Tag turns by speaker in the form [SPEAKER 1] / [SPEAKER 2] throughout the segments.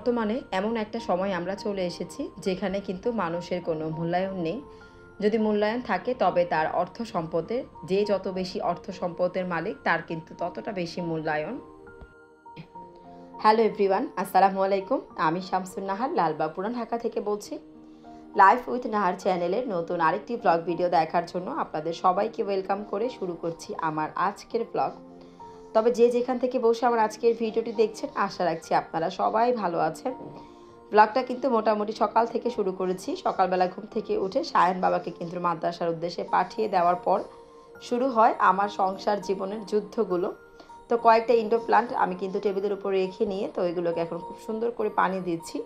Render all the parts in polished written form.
[SPEAKER 1] বর্তমানে এমন একটা সময় আমরা চলে এসেছি যেখানে কিন্তু মানুষের কোনো মূল্যায়ন নেই। যদি মূল্যায়ন থাকে তবে তার অর্থ সম্পদের, যে যত বেশি অর্থ সম্পদের মালিক তার কিন্তু ততটা বেশি মূল্যায়ন। হ্যালো এভরিওয়ান, আসসালামু আলাইকুম। আমি শামসুন নাহার লালবাগ পুরান ঢাকা থেকে বলছি। লাইফ উইথ নাহার চ্যানেলের নতুন আরেকটি ব্লগ ভিডিও দেখার জন্য আপনাদের সবাইকে ওয়েলকাম করে শুরু করছি আমার আজকের ব্লগ। তবে যে যেখান থেকে বসে আমার আজকের ভিডিওটি দেখছেন, আশা রাখছি আপনারা সবাই ভালো আছেন। ব্লগটা কিন্তু মোটামুটি সকাল থেকে শুরু করেছি। সকালবেলা ঘুম থেকে উঠে সায়ন বাবাকে কিন্তু মাদ্রাসার উদ্দেশ্যে পাঠিয়ে দেওয়ার পর শুরু হয় আমার সংসার জীবনের যুদ্ধগুলো। তো কয়েকটা ইনডোর প্লান্ট আমি কিন্তু টেবিলের উপর রেখে নিয়ে তো এগুলোকে এখন খুব সুন্দর করে পানি দিচ্ছি।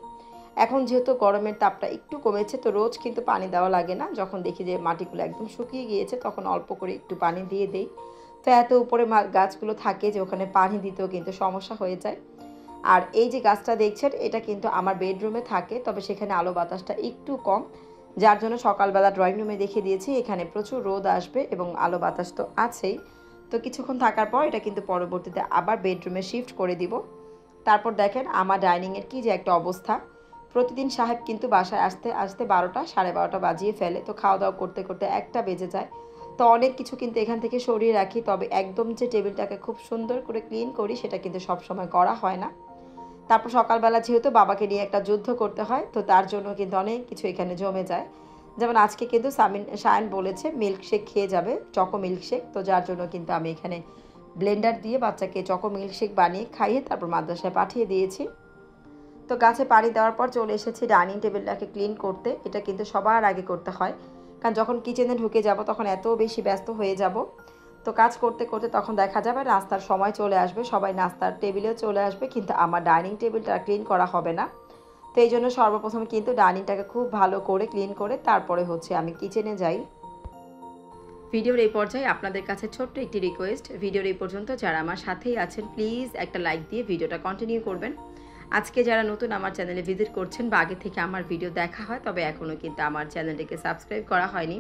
[SPEAKER 1] এখন যেহেতু গরমের তাপটা একটু কমেছে, তো রোজ কিন্তু পানি দেওয়া লাগে না। যখন দেখি যে মাটিগুলো একদম শুকিয়ে গিয়েছে তখন অল্প করে একটু পানি দিয়ে দেই। তো এত উপরে গাছগুলো থাকে যে ওখানে পানি দিতেও কিন্তু সমস্যা হয়ে যায়। আর এই যে গাছটা দেখছেন, এটা কিন্তু আমার বেডরুমে থাকে, তবে সেখানে আলো বাতাসটা একটু কম, যার জন্য সকালবেলা ড্রয়িং রুমে দেখে দিয়েছি এখানে প্রচুর রোদ আসবে এবং আলো বাতাস তো আছেই। তো কিছুক্ষণ থাকার পর এটা কিন্তু পরবর্তীতে আবার বেডরুমে শিফট করে দিব। তারপর দেখেন আমার ডাইনিংয়ের কি যে একটা অবস্থা। প্রতিদিন সাহেব কিন্তু বাসায় আসতে আসতে 12টা 12:30 বাজিয়ে ফেলে। তো খাওয়া দাওয়া করতে করতে 1টা বেজে যায়। তো অনেক কিছু কিন্তু এখান থেকে সরিয়ে রাখি, তবে একদম যে টেবিলটাকে খুব সুন্দর করে ক্লিন করি সেটা কিন্তু সবসময় করা হয় না। তারপর সকালবেলা যেহেতু বাবাকে নিয়ে একটা যুদ্ধ করতে হয়, তো তার জন্য কিন্তু অনেক কিছু এখানে জমে যায়। যেমন আজকে কিন্তু সায়ন বলেছে মিল্কশেক খেয়ে যাবে, চকো মিল্কশেক। তো যার জন্য কিন্তু আমি এখানে ব্লেন্ডার দিয়ে বাচ্চাকে চকো মিল্কশেক বানিয়ে খাইয়ে তারপর মাদ্রাসায় পাঠিয়ে দিয়েছি। তো গাছে পানি দেওয়ার পর চলে এসেছি ডাইনিং টেবিলটাকে ক্লিন করতে। এটা কিন্তু সবার আগে করতে হয়, কারণ যখন কিচেনে ঢুকে যাব তখন এত বেশি ব্যস্ত হয়ে যাব। তো কাজ করতে করতে তখন দেখা যাবে নাস্তার সময় চলে আসবে, সবাই নাস্তার টেবিলেও চলে আসবে, কিন্তু আমার ডাইনিং টেবিলটা ক্লিন করা হবে না। তো এই জন্য সর্বপ্রথম কিন্তু ডাইনিংটাকে খুব ভালো করে ক্লিন করে তারপরে হচ্ছে আমি কিচেনে যাই। ভিডিওর এই পর্যায়ে আপনাদের কাছে ছোট্ট একটি রিকোয়েস্ট, ভিডিওর এই পর্যন্ত যারা আমার সাথেই আছেন প্লিজ একটা লাইক দিয়ে ভিডিওটা কন্টিনিউ করবেন। আজকে যারা নতুন আমার চ্যানেলে ভিজিট করছেন বা আগে থেকে আমার ভিডিও দেখা হয় তবে এখনও কিন্তু আমার চ্যানেলটিকে সাবস্ক্রাইব করা হয়নি,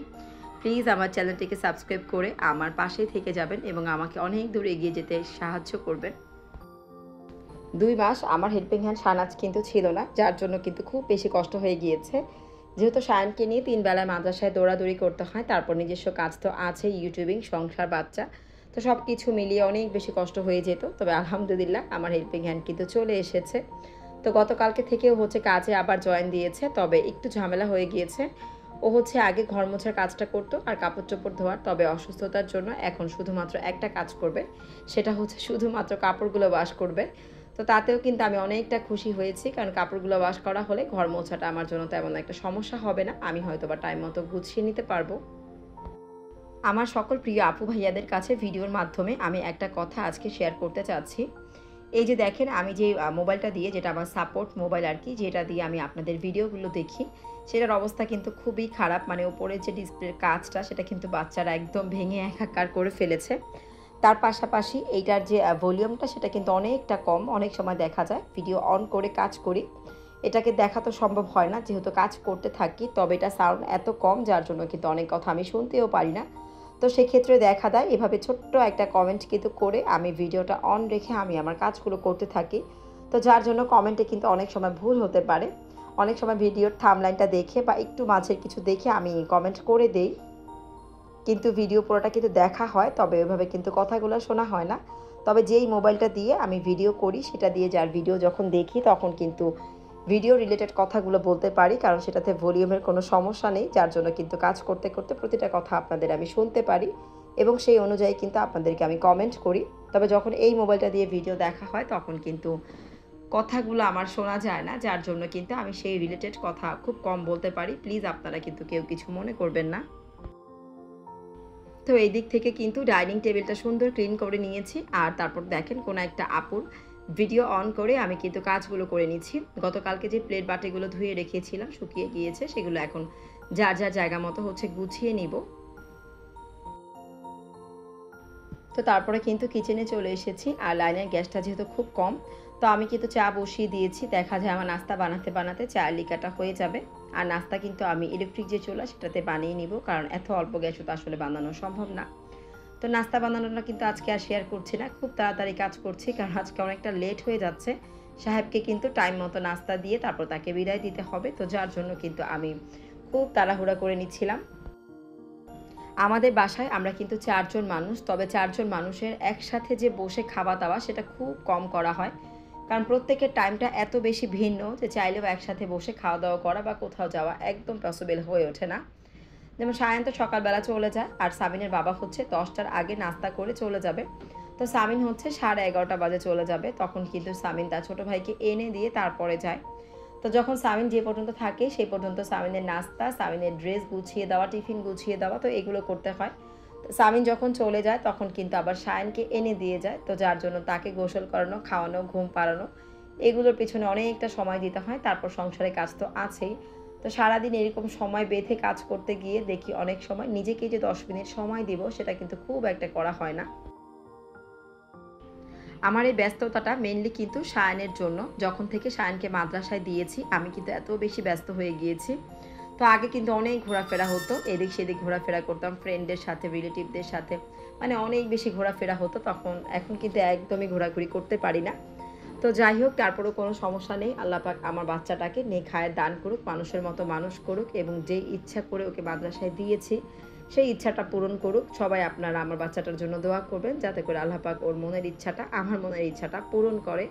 [SPEAKER 1] প্লিজ আমার চ্যানেলটিকে সাবস্ক্রাইব করে আমার পাশেই থেকে যাবেন এবং আমাকে অনেক দূর এগিয়ে যেতে সাহায্য করবেন। 2 মাস আমার হেল্পিং হ্যান্ড সানাজ কিন্তু ছিল না, যার জন্য কিন্তু খুব বেশি কষ্ট হয়ে গিয়েছে। যেহেতু সায়নকে নিয়ে 3 বেলায় মাদ্রাসায় দৌড়াদৌড়ি করতে হয়, তারপর নিজস্ব কাজ তো আছে, ইউটিউবিং, সংসার, বাচ্চা, তো সব কিছু মিলিয়ে অনেক বেশি কষ্ট হয়ে যেত। তবে আলহামদুলিল্লাহ আমার হেল্পিং হ্যান্ড কিন্তু চলে এসেছে। তো গতকালকে থেকেও হচ্ছে কাজে আবার জয়েন দিয়েছে, তবে একটু ঝামেলা হয়ে গিয়েছে। ও হচ্ছে আগে ঘর মোছার কাজটা করতো আর কাপড় চোপড় ধোয়ার, তবে অসুস্থতার জন্য এখন শুধুমাত্র একটা কাজ করবে, সেটা হচ্ছে শুধুমাত্র কাপড়গুলো ওয়াশ করবে। তো তাতেও কিন্তু আমি অনেকটা খুশি হয়েছি, কারণ কাপড়গুলো ওয়াশ করা হলে ঘর মোছাটা আমার জন্য তেমন একটা সমস্যা হবে না, আমি হয়তো বা টাইম মতো গুছিয়ে নিতে পারবো। আমার সকল প্রিয় আপু ভাইয়াদের কাছে ভিডিওর মাধ্যমে আমি একটা কথা আজকে শেয়ার করতে চাচ্ছি। এই যে দেখেন, আমি যে মোবাইলটা দিয়ে, যেটা আমার সাপোর্ট মোবাইল আর কি, যেটা দিয়ে আমি আপনাদের ভিডিওগুলো দেখি, সেটার অবস্থা কিন্তু খুবই খারাপ। মানে উপরে যে ডিসপ্লের কাচটা সেটা কিন্তু বাচ্চারা একদম ভেঙে একাকার করে ফেলেছে। তার পাশাপাশি এইটার যে ভলিউমটা সেটা কিন্তু অনেকটা কম। অনেক সময় দেখা যায় ভিডিও অন করে কাজ করি, এটাকে দেখা তো সম্ভব হয় না যেহেতু কাজ করতে থাকি, তবে এটা সাউন্ড এত কম যার জন্য কিন্তু অনেক কথা আমি শুনতেও পারি না। তো সেক্ষেত্রে দেখা দেয় এভাবে ছোট্ট একটা কমেন্ট কিন্তু করে আমি ভিডিওটা অন রেখে আমি আমার কাজগুলো করতে থাকি। তো যার জন্য কমেন্টে কিন্তু অনেক সময় ভুল হতে পারে। অনেক সময় ভিডিওর থাম্বনেইলটা দেখে বা একটু মাঝের কিছু দেখে আমি কমেন্ট করে দেই, কিন্তু ভিডিও পুরোটা কিন্তু দেখা হয়, তবে ওইভাবে কিন্তু কথাগুলো শোনা হয় না। তবে যেই মোবাইলটা দিয়ে আমি ভিডিও করি সেটা দিয়ে যার ভিডিও যখন দেখি তখন কিন্তু ভিডিও রিলেটেড কথাগুলো বলতে পারি, কারণ সেটাতে ভলিউমের কোনো সমস্যা নেই, যার জন্য কিন্তু কাজ করতে করতে প্রতিটা কথা আপনাদের আমি শুনতে পারি এবং সেই অনুযায়ী কিন্তু আপনাদেরকে আমি কমেন্ট করি। তবে যখন এই মোবাইলটা দিয়ে ভিডিও দেখা হয় তখন কিন্তু কথাগুলো আমার শোনা যায় না, যার জন্য কিন্তু আমি সেই রিলেটেড কথা খুব কম বলতে পারি। প্লিজ আপনারা কিন্তু কেউ কিছু মনে করবেন না। তো এই দিক থেকে কিন্তু ডাইনিং টেবিলটা সুন্দর ক্লিন করে নিয়েছি, আর তারপর দেখেন কোনো একটা আপুর ভিডিও অন করে আমি কিন্তু কাজগুলো করে নিচ্ছি। গতকালকে যে প্লেট বাটিগুলো ধুয়ে রেখেছিলাম শুকিয়ে গিয়েছে, সেগুলো এখন যার যার জায়গা মতো হচ্ছে গুছিয়ে নিব। তো তারপরে কিন্তু কিচেনে চলে এসেছি, আর লাইনের গ্যাসটা যেহেতু খুব কম, তো আমি কিন্তু চা বসিয়ে দিয়েছি। দেখা যায় আমার নাস্তা বানাতে বানাতে চায়ের লিকাটা হয়ে যাবে। আর নাস্তা কিন্তু আমি ইলেকট্রিক যে চুলা সেটাতে বানিয়ে নিব, কারণ এত অল্প গ্যাসও তো আসলে বানানো সম্ভব না। তো নাস্তা বানানোটা কিন্তু আজকে আর শেয়ার করছি না, খুব তাড়াতাড়ি কাজ করছি, কারণ আজকে অনেকটা লেট হয়ে যাচ্ছে। সাহেবকে কিন্তু টাইম মতো নাস্তা দিয়ে তারপর তাকে বিদায় দিতে হবে। তো যার জন্য কিন্তু আমি খুব তাড়াহুড়া করে নিচ্ছিলাম। আমাদের বাসায় আমরা কিন্তু ৪ জন মানুষ। তবে ৪ জন মানুষের একসাথে যে বসে খাওয়া-দাওয়া সেটা খুব কম করা হয়। কারণ প্রত্যেকের টাইমটা এত বেশি ভিন্ন যে চাইলেও একসাথে বসে খাওয়া-দাওয়া করা বা কোথাও যাওয়া একদম পসিবল হয়ে ওঠে না। যেমন সায়ান তো সকালবেলা চলে যায় আর সামিনের বাবা হচ্ছে ১০টার আগে নাস্তা করে চলে যাবে। তো সামিন হচ্ছে 11:30 বাজে চলে যাবে। তখন কিন্তু সামিন তার ছোট ভাইকে এনে দিয়ে তারপরে যায়। তো যখন সামিন যে পর্যন্ত থাকে সেই পর্যন্ত সামিনের নাস্তা, সামিনের ড্রেস গুছিয়ে দেওয়া, টিফিন গুছিয়ে দেওয়া, তো এগুলো করতে হয়। তো সামিন যখন চলে যায় তখন কিন্তু আবার সায়ানকে এনে দিয়ে যায়। তো যার জন্য তাকে গোসল করানো, খাওয়ানো, ঘুম পাড়ানো এগুলোর পেছনে অনেকটা সময় দিতে হয়। তারপর সংসারের কাজ তো আছেই। তো সারাদিন এরকম সময় বেঁধে কাজ করতে গিয়ে দেখি অনেক সময় নিজেকে যে ১০ মিনিট সময় দিব সেটা কিন্তু খুব একটা করা হয় না। আমার এই ব্যস্ততাটা মেইনলি কিন্তু সায়ানের জন্য। যখন থেকে সায়ানকে মাদ্রাসায় দিয়েছি আমি কিন্তু এত বেশি ব্যস্ত হয়ে গিয়েছি। তো আগে কিন্তু অনেক ঘোরাফেরা হতো। এদিক সেদিক ঘোরাফেরা করতাম ফ্রেন্ডদের সাথে, রিলেটিভদের সাথে। মানে অনেক বেশি ঘোরাফেরা হতো তখন। এখন কিন্তু একদমই ঘোরাঘুরি করতে পারি না। তো যাই হোক তারপরেও কোনো সমস্যা নেই। আল্লাহ পাক আমার বাচ্চাটাকে নেক হায়াত দান করুক, মানুষের মতো মানুষ করুক এবং যেই ইচ্ছা করে ওকে মাদ্রাসায় দিয়েছি সেই ইচ্ছাটা পূরণ করুক। সবাই আপনারা আমার বাচ্চাটার জন্য দোয়া করবেন যাতে করে আল্লাহ পাক ওর মনের ইচ্ছাটা, আমার মনের ইচ্ছাটা পূরণ করে।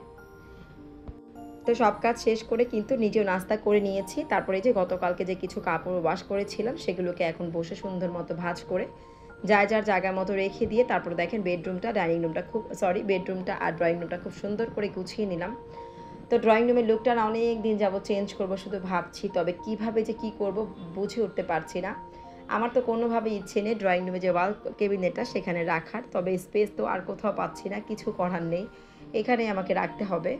[SPEAKER 1] তো সব কাজ শেষ করে কিন্তু নিজেও নাস্তা করে নিয়েছি। তারপরে যে গতকালকে যে কিছু কাপড় ওয়াশ করেছিলাম সেগুলোকে এখন বসে সুন্দর মতো ভাঁজ করে যার যার জায়গা মতো রেখে দিয়ে তারপর দেখেন বেডরুমটা, ডাইনিং রুমটা বেডরুমটা আর ড্রয়িং রুমটা খুব সুন্দর করে গুছিয়ে নিলাম। তো ড্রয়িং রুমের লুকটা না অনেক দিন যাবত চেঞ্জ করব শুধু ভাবছি। তবে কিভাবে যে কি করব বুঝে উঠতে পারছি না। আমার তো কোনোভাবে ইচ্ছে নেই ড্রয়িং রুমে যে ওয়াল ক্যাবিনেটটা সেখানে রাখার। তবে স্পেস তো আর কোথাও পাচ্ছি না, কিছু করার নেই। এখানেই আমাকে রাখতে হবে।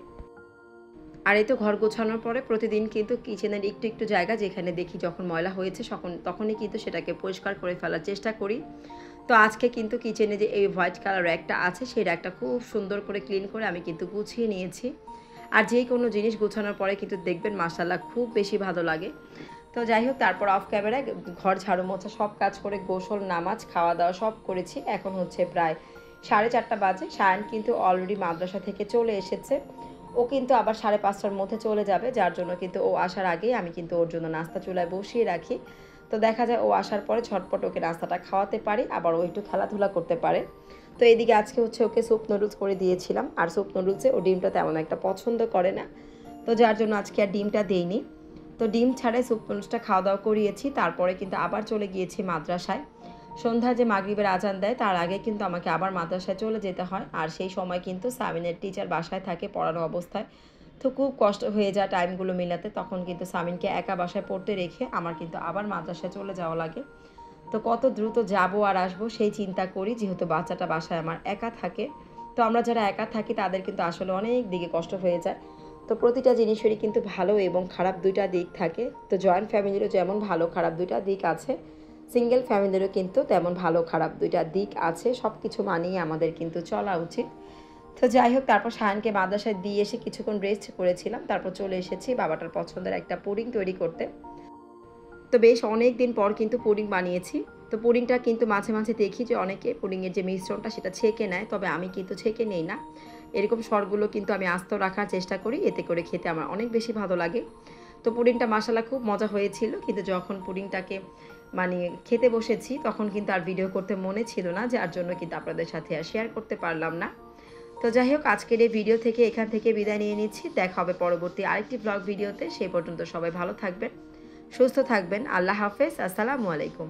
[SPEAKER 1] আর এই তো ঘর গোছানোর পরে প্রতিদিন কিন্তু কিচেনের একটু একটু জায়গা যেখানে দেখি যখন ময়লা হয়েছে তখনই কিন্তু সেটাকে পরিষ্কার করে ফেলার চেষ্টা করি। তো আজকে কিন্তু কিচেনে যে এই হোয়াইট কালার র্যাকটা আছে সেই র্যাকটা খুব সুন্দর করে ক্লিন করে আমি কিন্তু গুছিয়ে নিয়েছি। আর যে কোনো জিনিস গোছানোর পরে কিন্তু দেখবেন মাশাআল্লাহ খুব বেশি ভালো লাগে। তো যাই হোক তারপর অফ ক্যামেরায় ঘর ঝাড়ু মোছা সব কাজ করে গোসল, নামাজ, খাওয়া দাওয়া সব করেছি। এখন হচ্ছে প্রায় 4:30 বাজে। সায়ান কিন্তু অলরেডি মাদ্রাসা থেকে চলে এসেছে। ও কিন্তু আবার 5:30টার মধ্যে চলে যাবে, যার জন্য কিন্তু ও আসার আগেই আমি কিন্তু ওর জন্য নাস্তা চুলায় বসিয়ে রাখি। তো দেখা যায় ও আসার পরে ঝটপট ওকে নাস্তাটা খাওয়াতে পারি, আবার ও একটু খেলাধুলা করতে পারে। তো এদিকে আজকে হচ্ছে ওকে স্যুপ নুডলস করে দিয়েছিলাম। আর স্যুপ নুডলসে ও ডিমটা তেমন একটা পছন্দ করে না। তো যার জন্য আজকে আর ডিমটা দেইনি। তো ডিম ছাড়াই স্যুপ নুডলসটা খাওয়া দাওয়া করিয়েছি। তারপরে কিন্তু আবার চলে গিয়েছি মাদ্রাসায়। সন্ধ্যায় যে মাগরিবের আজান দেয় তার আগে কিন্তু আমাকে আবার মাদ্রাসায় চলে যেতে হয়। আর সেই সময় কিন্তু সামিনের টিচার বাসায় থাকে পড়ানো অবস্থায়। তো খুব কষ্ট হয়ে যায় টাইমগুলো মেলাতে। তখন কিন্তু সামিনকে একা বাসায় পড়তে রেখে আমার কিন্তু আবার মাদ্রাসায় চলে যাওয়া লাগে। তো কত দ্রুত যাবো আর আসবো সেই চিন্তা করি, যেহেতু বাচ্চাটা বাসায় আমার একা থাকে। তো আমরা যারা একা থাকি তাদের কিন্তু আসলে অনেক দিকে কষ্ট হয়ে যায়। তো প্রতিটা জিনিসেরই কিন্তু ভালো এবং খারাপ দুইটা দিক থাকে। তো জয়েন্ট ফ্যামিলিরও যেমন ভালো খারাপ দুইটা দিক আছে, সিঙ্গেল ফ্যামিলিরও কিন্তু তেমন ভালো খারাপ দুইটা দিক আছে। সব কিছু মানিয়ে আমাদের কিন্তু চলা উচিত। তো যাই হোক তারপর সায়ানকে মাদ্রাসায় দিয়ে এসে কিছুক্ষণ রেস্ট করেছিলাম। তারপর চলে এসেছি বাবাটার পছন্দের একটা পুডিং তৈরি করতে। তো বেশ অনেক দিন পর কিন্তু পুডিং বানিয়েছি। তো পুডিংটা কিন্তু মাঝে মাঝে দেখি যে অনেকে পুডিংয়ের যে মিশ্রণটা সেটা ছেঁকে নেয়, তবে আমি কিন্তু ছেঁকে নেই না। এরকম সরগুলো কিন্তু আমি আস্ত রাখার চেষ্টা করি, এতে করে খেতে আমার অনেক বেশি ভালো লাগে। তো পুডিংটা মাশাআল্লাহ খুব মজা হয়েছিল, কিন্তু যখন পুডিংটাকে মানে খেতে বসেছি তখন কিন্তু আর ভিডিও করতে মনে ছিল না, যার জন্য কিন্তু আপনাদের সাথে আর শেয়ার করতে পারলাম না। তো যাই হোক আজকের এই ভিডিও থেকে এখান থেকে বিদায় নিয়ে নিচ্ছি। দেখা হবে পরবর্তী আরেকটি ব্লগ ভিডিওতে। সেই পর্যন্ত সবাই ভালো থাকবেন, সুস্থ থাকবেন। আল্লাহ হাফেজ। আসসালামু আলাইকুম।